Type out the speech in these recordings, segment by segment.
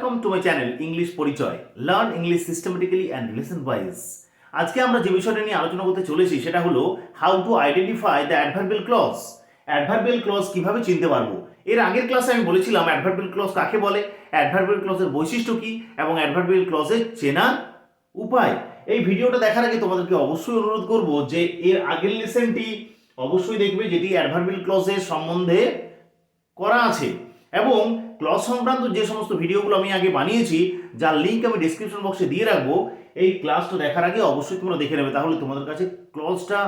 Welcome to my channel English Porichoy. Learn English systematically and lesson wise. আজকে আমরা যে বিষয়টা নিয়ে আলোচনা করতে চলেছি সেটা হলো how to identify the adverbial clause. Adverbial clause কিভাবে চিনতে পারবো। এর আগের ক্লাসে আমি বলেছিলাম অ্যাডভার্বিয়াল ক্লজ কাকে বলে, অ্যাডভার্বিয়াল ক্লজের বৈশিষ্ট্য কি এবং অ্যাডভার্বিয়াল ক্লজের চেনার উপায়। এই ভিডিওটা দেখার আগে তোমাদেরকে অবশ্যই অনুরোধ করব যে এর আগের লেসনটি অবশ্যই দেখবে, যেটি অ্যাডভার্বিয়াল ক্লজের সম্বন্ধে করা আছে, এবং ক্লজ সংক্রান্ত যে সমস্ত ভিডিওগুলো আমি আগে বানিয়েছি যার লিঙ্ক আমি ডেসক্রিপশন বক্সে দিয়ে রাখবো। এই ক্লাসটা দেখার আগে অবশ্যই তোমরা দেখে নেবে, তাহলে তোমাদের কাছে ক্লজটা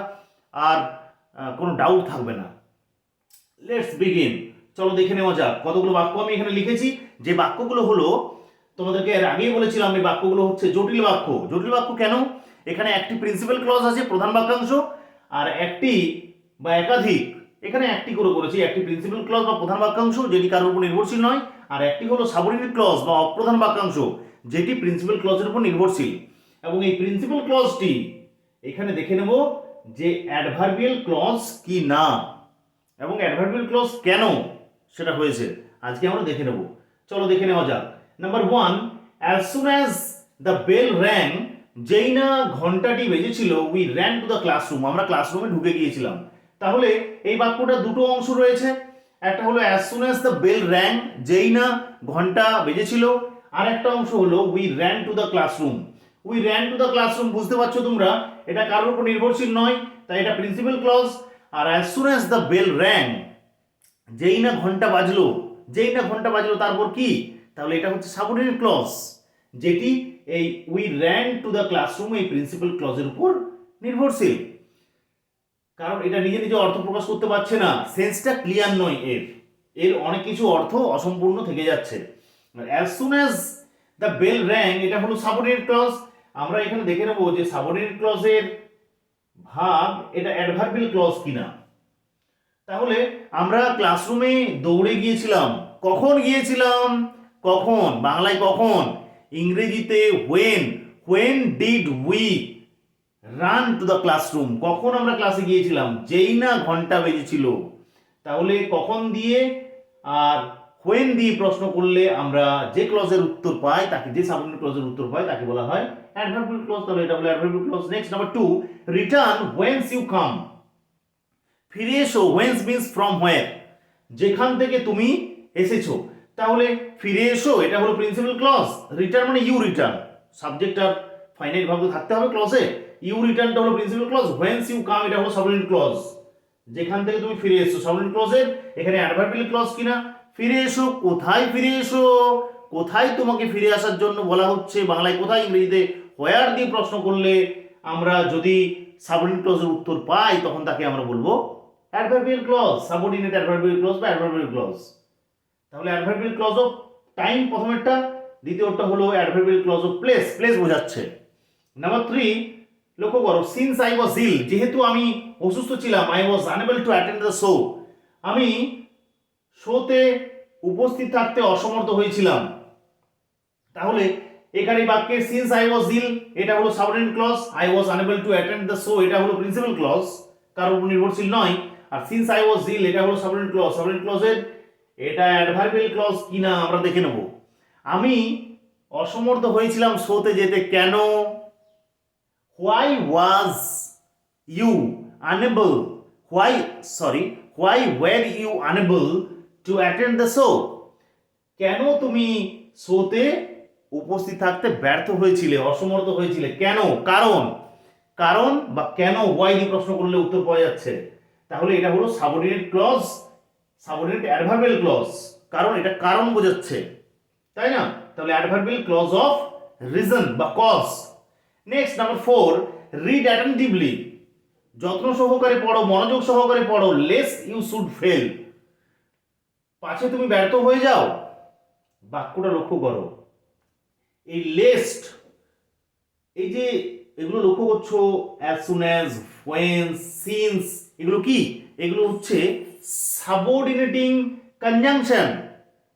আর কোনো ডাউট থাকবে না। Let's begin. চলো দেখে নেওয়া যাক কতগুলো বাক্য আমি এখানে লিখেছি। যে বাক্যগুলো হলো, তোমাদেরকে এর আগেই বলেছিলাম এই বাক্যগুলো হচ্ছে জটিল বাক্য। জটিল বাক্য কেন? এখানে একটি প্রিন্সিপাল ক্লজ আছে, প্রধান বাক্যাংশ, আর একটি বা একাধিক, এখানে একটি করে করেছি, একটি প্রিন্সিপাল ক্লজ বা প্রধান বাক্যাংশ যেটি কারোর উপর নির্ভরশীল নয়, আর একটি হলো সাবঅর্ডিনেট ক্লজ বা অপ্রধান বাক্যাংশ যেটি প্রিন্সিপাল ক্লজের উপর নির্ভরশীল। এবং এই প্রিন্সিপাল ক্লজটি এখানে দেখে নেব যে অ্যাডভার্বিয়াল ক্লজ কি না এবং অ্যাডভার্বিয়াল ক্লজ কেন সেটা হয়েছে আজকে আমরা দেখে নেব। চলো দেখে নেওয়া যাক। Number 1, as soon as the bell rang, যেই না ঘন্টাটি বেজেছিল, we ran to the classroom, আমরা ক্লাসরুমে ঢুকে গিয়েছিলাম। তাহলে এই বাক্যটা দুটো অংশ রয়েছে, একটা হলো as soon as the bell rang, যেই না ঘন্টা বেজেছিল, আর একটা অংশ হলো we ran to the classroom. We ran to the classroom, বুঝতে পারছো তোমরা, এটা কারোর উপর নির্ভরশীল নয়, তাই এটা প্রিন্সিপাল ক্লজ। আর as soon as the bell rang, যেই না ঘন্টা বাজলো, যেই না ঘন্টা বাজলো তারপর কি, তাহলে এটা হচ্ছে সাবঅর্ডিনেট ক্লজ, যেটি এই we ran to the classroom এই প্রিন্সিপাল ক্লজের উপর নির্ভরশীল। কারণ এটা নিজে নিজে অর্থ প্রকাশ করতে পারছে না, সেন্সটা ক্লিয়ার নয়, এর অনেক কিছু অর্থ অসম্পূর্ণ থেকে যাচ্ছে। As soon as the bell rang, এটা হলো সাবঅর্ডিনেট ক্লজ। আমরা এখানে দেখে নেব যে সাবঅর্ডিনেট ক্লজের ভাগ এটা অ্যাডভার্বিয়াল ক্লজ কিনা। তাহলে আমরা ক্লাসরুমে দৌড়ে গিয়েছিলাম, কখন গিয়েছিলাম, কখন, বাংলায় কখন, ইংরেজিতে when, when did we run two the classroom, কখন আমরা ক্লাসে গিয়েছিলাম, যেই না ঘন্টা বেজেছিল। তাহলে কখন দিয়ে আর হোয়েন দিয়ে প্রশ্ন করলে আমরা যে ক্লজের উত্তর পাই তাকে, যে সাবঅর্ডিনেট ক্লজের উত্তর পাই তাকে বলা হয় অ্যাডভার্বিয়াল ক্লজ। তাহলে এটা হলো adverbial clause. Next number 2, return whence you come, ফিরে এসো, হোয়েন্স মিন্স ফ্রম হোয়ার, যেখান থেকে তুমি এসেছো। তাহলে ফিরে এসো এটা হলো প্রিন্সিপাল ক্লজ, রিটার্ন মানে ইউ রিটার্ন, সাবজেক্ট আর ফাইনাইট ভাব থাকতে হবে ক্লজে। ইউ রিটার্নটা হলো principal clause, whence you come এটা হলো সাবঅর্ডিনেট ক্লজ, যেখান থেকে তুমি ফিরে এসো। সাবঅর্ডিনেট ক্লজের এখানে অ্যাডভার্বিয়াল ক্লজ কিনা, ফিরে এসো, কোথায় ফিরে এসো, কোথায় তোমাকে ফিরে আসার জন্য বলা হচ্ছে, বাংলায় কোথায়, ইংরেজিতে হোয়ার দিয়ে প্রশ্ন করলে আমরা যদি সাবঅর্ডিনেট ক্লজের উত্তর পাই তখন তাকে আমরা বলবো adverbial clause, subordinate adverbial clause বা অ্যাডভার্বিয়াল ক্লজ। তাহলে অ্যাডভার্বিয়াল ক্লজ অফ টাইম প্রথমেরটা, দ্বিতীয়টা হলো adverbial clause of place, place বোঝাচ্ছে। নাম্বার 3, লক্ষ্য করো, সিন্স আই ওয়াজ ইল, যেহেতু আমি অসুস্থ ছিলাম, I was unable to attend the show, আমি শোতে উপস্থিত থাকতে অসমর্থ হয়েছিলাম। তাহলে এখানে বাক্যে সিন্স আই ওয়াজ ইল এটা হলো subordinate clause, I was unable to attend the show এটা হলো প্রিন্সিপাল ক্লজ, কারোর উপর নির্ভরশীল নয়। আর সিন্স আই ওয়াজ ইল এটা হলো সাবঅর্ডিনেট ক্লজ, সাবঅর্ডিনেট ক্লজের এটা অ্যাডভার্বিয়াল ক্লজ কিনা আমরা দেখে নেব। আমি অসমর্থ হয়েছিলাম শোতে যেতে, কেন, why was you unable, why were you unable to attend the show, কেন তুমি শোতে উপস্থিত থাকতে ব্যর্থ হয়েছিলে, অসমর্থ হয়েছিলে, কেন, কারণ, কারণ বা কেন, হোয়াই দিয়ে প্রশ্ন করলে উত্তর পাওয়া যাচ্ছে। তাহলে এটা হলো subordinate clause, subordinate adverbial clause, কারণ এটা কারণ বোঝাচ্ছে, তাই না? তাহলে অ্যাডভার্বিয়াল ক্লজ অফ রিজন বা cause. Next number 4, read attentively, যত্ন সহকারে পড়ো, মনোযোগ সহকারে পড়ো, লেস ইউ শুড ফেল, পাছে তুমি ব্যর্থ হয়ে যাও। বাক্যটা লক্ষ্য করো, এই লেস্ট, এই যে এগুলো লক্ষ্য করছো, as soon as, when, since, এগুলো কি, এগুলো হচ্ছে সাবঅর্ডিনেটিং কনজাংশন,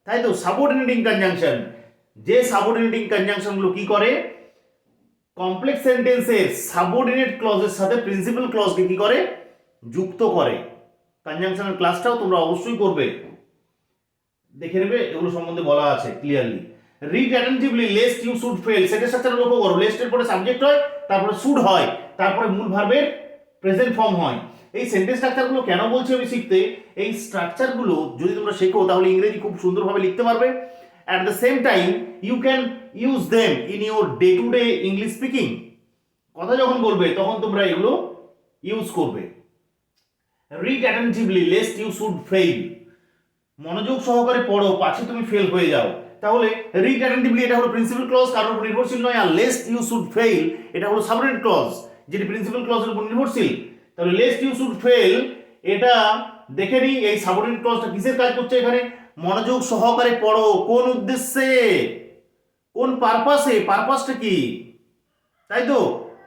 তাই তো, সাবঅর্ডিনেটিং কনজাংশন। যে সাবঅর্ডিনেটিং কনজাংশনগুলো কি করে, কমপ্লেক্স সেন্টেন্সের সাবঅর্ডিনেট ক্লজের সাথে প্রিন্সিপাল ক্লজকে কি করে, যুক্ত করে। কনজাংশনের ক্লাসটাও তোমরা অবশ্যই করবে, দেখে নেবে, এগুলো সম্বন্ধে বলা আছে clearly. Read attentively lest you should fail, সেটা স্ট্রাকচার লক্ষ্য করো। লেস্ট এর পরে সাবজেক্ট হয়, তারপরে শুড হয়, তারপরে মূল ভার্বের প্রেজেন্ট ফর্ম হয়। এই সেন্টেন্স স্ট্রাকচারগুলো কেন বলছি আমি শিখতে, এই স্ট্রাকচারগুলো যদি তোমরা শেখো তাহলে ইংরেজি খুব সুন্দরভাবে লিখতে পারবে। At the same time you can use them in your day to day English speaking. কথা যখন বলবে তখন তোমরা এগুলো ইউজ করবে। Read attentively lest you should fail, মনোযোগ সহকারে পড়ো পাছে তুমি ফেল হয়ে যাও। তাহলে রিড অ্যাটেন্টিভলি এটা হলো প্রিন্সিপাল ক্লজ, কারোর উপর নির্ভরশীল নয়। আর লেস্ট ইউ শুড ফেইল এটা হলো সাবঅর্ডিনেট ক্লজ, যেটি প্রিন্সিপাল ক্লজের উপর নির্ভরশীল। তাহলে লেস্ট ইউ শুড ফেল এটা দেখে নিই এই সাবঅর্ডিনেট ক্লজটা কিসের কাজ করছে এখানে। মনোযোগ সহকারে পড়ো, কোন উদ্দেশ্যে, কোন পারপাসে, পারপাসটা কি, তাই তো।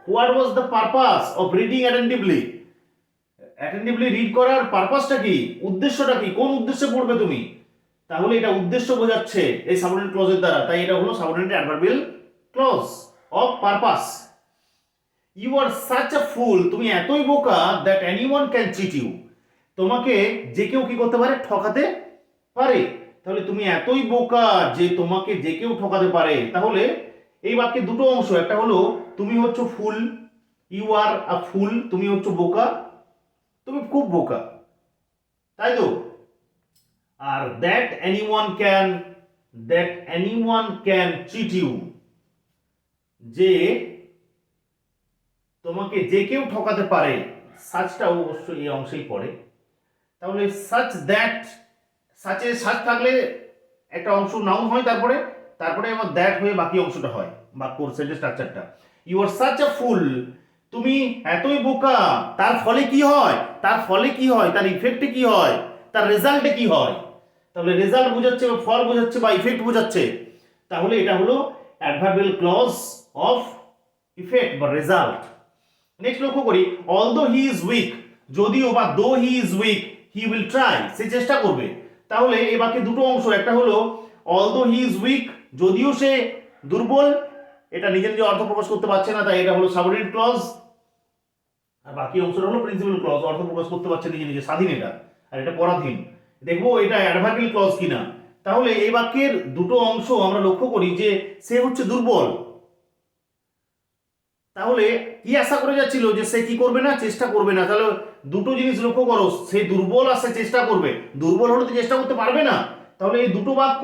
What was the purpose of reading attentively, attentively read করার পারপাসটা কি, উদ্দেশ্যটা কি, কোন উদ্দেশ্যে পড়বে তুমি। তাহলে এটা উদ্দেশ্য বোঝাচ্ছে এই সাবঅর্ডিনেট ক্লজের দ্বারা, তাই এটা হলো subordinate adverbial clause of purpose. You are such a fool, তুমি এতই বোকা that anyone can cheat you, তোমাকে যে কেউ কি করতে পারে, ঠকাতে পারে। তাহলে তুমি এতই বোকা যে তোমাকে যে কেউ ঠকাতে পারে। তাহলে এই বাক্যে দুটো অংশ, একটা হলো তুমি হচ্ছ ফুল, ইউ আর আ ফুল, তুমি হচ্ছ বোকা, তুমি খুব বোকা, তাই তো। আর that anyone can cheat you, যে তোমাকে যে কেউ ঠকাতে পারে, সাচটা অবশ্যই এই অংশেই পড়ে। তাহলে সাচ দ্যাট, সাচে সাচ থাকলে একটা অংশ নাউন হয়, তারপরে আবার দ্যাট হয়ে বাকি অংশটা হয় বাক্যর সেন্টেন্স স্ট্রাকচারটা। You are such a fool, তুমি এতই বোকা, তার ফলে কি হয়, তার ইফেক্টে কি হয়, তার রেজাল্টে কি হয়। তাহলে রেজাল্ট বোঝাচ্ছে বা ফল বোঝাচ্ছে বা ইফেক্ট বোঝাচ্ছে। তাহলে এটা হলো অ্যাডভার্বিয়াল ক্লজ অফ ইফেক্ট বা রেজাল্ট। নেক্সট লক্ষ্য করি, অলদো হি ইজ উইক, যদিও বা though he is weak he will try, সে চেষ্টা করবে। তাহলে এই বাক্যে দুটো অংশ, একটা হলো অলদো হি ইজ উইক, যদিও সে দুর্বল, এটা নিজে নিজে অর্থ প্রকাশ করতে পারছে না, তাই এটা হলো সাবঅর্ডিনেট ক্লজ। আর বাকি অংশটা হলো প্রিন্সিপাল ক্লজ, অর্থ প্রকাশ করতে পারছে নিজে নিজে, স্বাধীন এটা, আর এটা পরাধীন। দেখবো এটা অ্যাডভার্বিয়াল ক্লজ কিনা। তাহলে এই বাক্যের দুটো অংশ আমরা লক্ষ্য করি যে সে হচ্ছে দুর্বল। তাহলে কি আশা করে যাচ্ছিল যে সে কি করবে না, চেষ্টা করবে না। তাহলে দুটো জিনিস লক্ষ্য করো, সে দুর্বল আর সে চেষ্টা করবে। দুর্বল হলে তো চেষ্টা করতে পারবে না। তাহলে এই দুটো বাক্য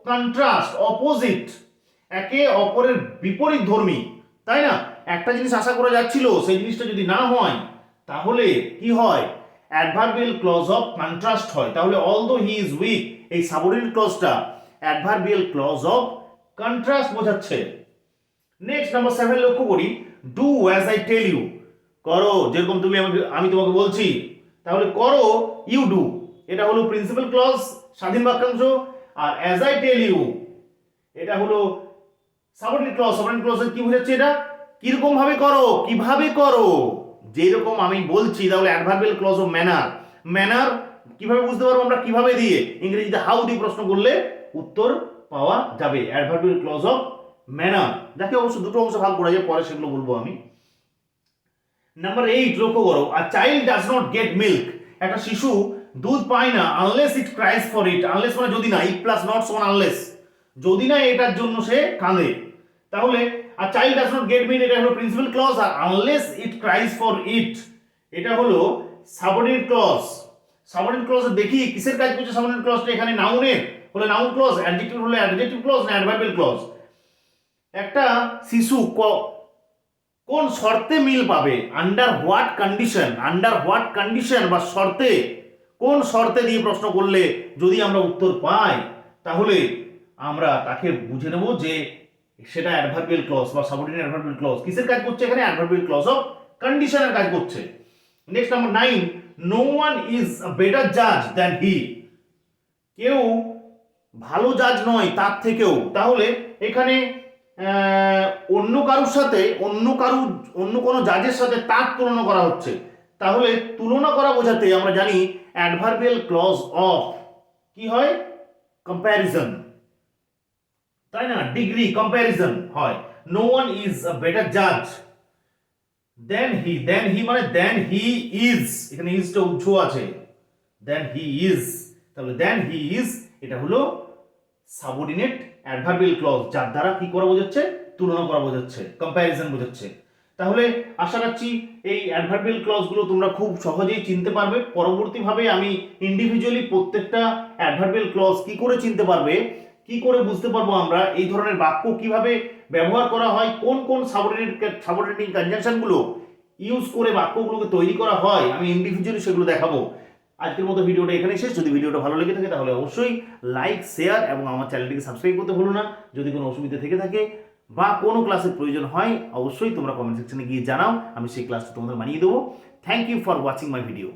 কন্ট্রাস্ট, অপোজিট, একে অপরের বিপরীত ধর্মী, তাই না। একটা জিনিস আশা করা যাচ্ছিল, সেই জিনিসটা যদি না হয় তাহলে কি হয়, অ্যাডভার্বিয়াল ক্লজ অফ কন্ট্রাস্ট হয়। তাহলে অলদো হি ইজ উইক, এই সাবঅর্ডিনেট ক্লজটা অ্যাডভার্বিয়াল ক্লজ অফ কন্ট্রাস্ট বোঝাচ্ছে। নেক্সট নাম্বার 7 লক্ষ্য করি, do as I tell you, করো যেরকম আমি তোমাকে বলছি। তাহলে করো, ইউ ডু, এটা হলো প্রিন্সিপাল ক্লজ, স্বাধীন বাক্যাংশ। আর অ্যাজ আই টেল ইউ এটা হলো সাবঅর্ডিনেট ক্লজ। সাবঅর্ডিনেট ক্লজের কি বোঝাচ্ছে, এটা কিরকম ভাবে করো, কিভাবে করো, যেরকম আমি বলছি। তাহলে adverbial clause of manner, manner কিভাবে বুঝতে পারবো আমরা, কিভাবে দিয়ে, ইংরেজিতে হাউ দিয়ে প্রশ্ন করলে উত্তর পাওয়া যাবে। অ্যাডভার্বিয়াল ক্লজ অফ ম্যানার, যাকে অবশ্য দুটো অংশ ভাগ করা যায়, পরে সেগুলো বলবো আমি। নাম্বার 8 লক্ষ্য করো, a child does not get milk, একটা শিশু দুধ পায় না, unless it cries for it, unless মানে যদি না, ইট প্লাস নট সমান আনলেস, যদি না এটার জন্য সে কাঁদে। তাহলে a child does not get milk এটা হলো প্রিন্সিপাল ক্লজ, আর unless it cries for it এটা হলো সাবঅর্ডিনেট ক্লজ। সাবঅর্ডিনেট ক্লজ দেখি কিসের কাজ করছে সাবঅর্ডিনেট ক্লজটা, এখানে নাউনের হলে নাউন ক্লজ, অ্যাডজেক্টিভ হলে অ্যাডজেক্টিভ ক্লজ, না অ্যাডভার্বিয়াল ক্লজ। একটা শিশু কোন শর্তে মিল পাবে, under what condition, under what condition বা শর্তে, কোন শর্তে দিয়ে প্রশ্ন করলে যদি আমরা উত্তর পাই তাহলে আমরা তাকে বুঝে নেব যে সেটা অ্যাডভার্বিয়াল ক্লজ বা সাবঅর্ডিনেট অ্যাডভার্বিয়াল ক্লজ। কিসের কাজ করছে এখানে, অ্যাডভার্বিয়াল ক্লজ অফ কন্ডিশনের কাজ করছে। Next number 9, no one is a better জাজ দ্যান হি, কেউ ভালো জাজ নয় তার থেকেও। তাহলে এখানে অন্য কারুর সাথে, অন্য কোনো জাজের সাথে তার তুলনা করা হচ্ছে। তাহলে তুলনা করা বোঝাতে আমরা জানি অ্যাডভার্বিয়াল ক্লজ অফ কি হয়, কম্প্যারিজন, তাই না, ডিগ্রি কম্প্যারিজন হয়। No one is a better জাজ দেন হি মানে দেন হি ইজ, এখানে ইজটা উজ্জ্ব আছে, দেন হি ইজ। তাহলে দেন হি ইজ এটা হলো সাবঅর্ডিনেট অ্যাডভার্বিয়াল ক্লজ, যার দ্বারা কি করা বোঝাচ্ছে, তুলনা করা বোঝাচ্ছে, কম্প্যারিজন বোঝাচ্ছে। তাহলে আশা রাখছি এই অ্যাডভার্বিয়াল ক্লজগুলো তোমরা খুব সহজেই চিনতে পারবে। পরবর্তীভাবে আমি ইন্ডিভিজুয়ালি প্রত্যেকটা অ্যাডভার্বিয়াল ক্লজ কি করে চিনতে পারবে, কি করে বুঝতে পারবো আমরা এই ধরনের বাক্য কিভাবে ব্যবহার করা হয়, কোন কোন সাবঅর্ডিনেটিং কনজাংশনগুলো ইউজ করে বাক্যগুলোকে তৈরি করা হয়, আমি ইন্ডিভিজুয়ালি সেগুলো দেখাবো। আজকের মতো ভিডিওটা এখানেই শেষ। যদি ভিডিওটা ভালো লেগে থাকে তাহলে অবশ্যই লাইক, শেয়ার এবং আমার চ্যানেলটিকে সাবস্ক্রাইব করতে ভুলো না। যদি কোনো অসুবিধা থেকে থাকে বা কোনো ক্লাসের প্রয়োজন হয় অবশ্যই তোমরা কমেন্ট সেকশনে গিয়ে জানাও, আমি সেই ক্লাসটা তোমাদের বানিয়ে দেবো। Thank you for watching my video.